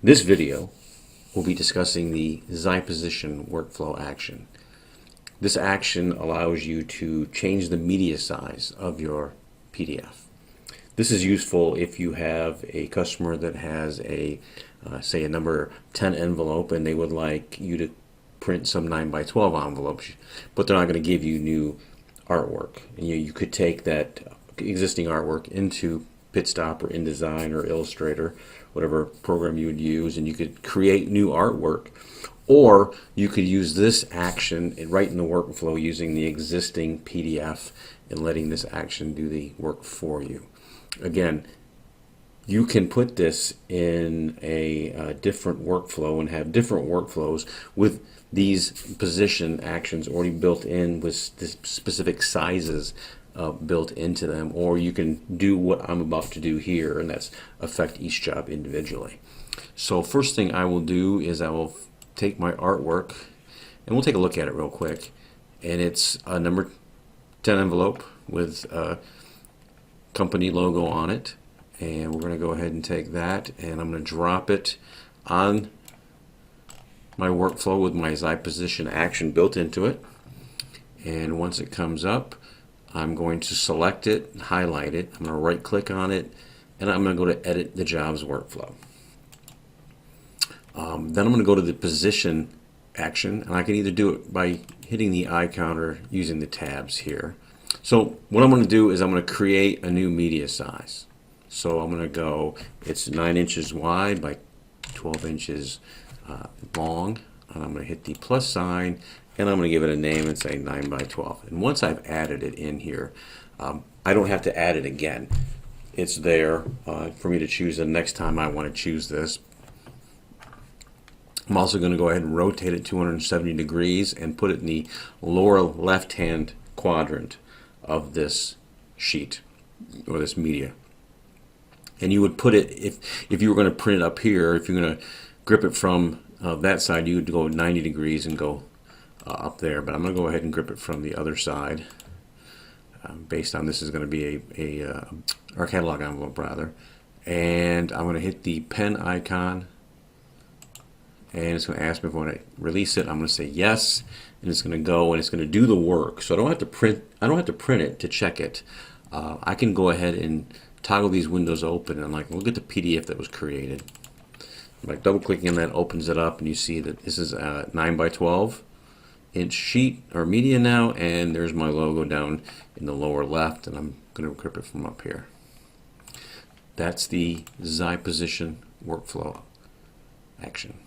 This video will be discussing the XiPosition workflow action. This action allows you to change the media size of your PDF. This is useful if you have a customer that has a, say, a number 10 envelope and they would like you to print some 9x12 envelopes, but they're not going to give you new artwork. And you could take that existing artwork into Pitstop or InDesign or Illustrator, whatever program you would use, and you could create new artwork. Or you could use this action right in the workflow using the existing PDF and letting this action do the work for you. Again, you can put this in a different workflow and have different workflows with these position actions already built in with specific sizes built into them, or you can do what I'm about to do here, and that's affect each job individually. So first thing I will do is I will take my artwork and we'll take a look at it real quick, and it's a number 10 envelope with a company logo on it, and we're going to go ahead and take that and I'm going to drop it on my workflow with my XiPosition action built into it. And once it comes up, I'm going to select it, highlight it, I'm going to right click on it, and I'm going to go to edit the jobs workflow. Then I'm going to go to the position action, and I can either do it by hitting the icon or using the tabs here. So what I'm going to do is I'm going to create a new media size. So I'm going to go, it's 9 inches wide by 12 inches long, and I'm going to hit the plus sign, and I'm going to give it a name and say 9x12. And once I've added it in here, I don't have to add it again. It's there for me to choose the next time I want to choose this. I'm also going to go ahead and rotate it 270 degrees and put it in the lower left-hand quadrant of this sheet or this media. And you would put it, if you were going to print it up here, if you're going to grip it from that side, you would go 90 degrees and go up there. But I'm going to go ahead and grip it from the other side, based on this is going to be our catalog envelope rather. And I'm going to hit the pen icon, and it's going to ask me if I want to release it. I'm going to say yes, and it's going to go and it's going to do the work. So I don't have to print. I don't have to print it to check it. I can go ahead and toggle these windows open and look at the PDF that was created. By double clicking on that opens it up, and you see that this is a 9x12 inch sheet or media now, and there's my logo down in the lower left, and I'm going to grip it from up here. That's the XiPosition workflow action.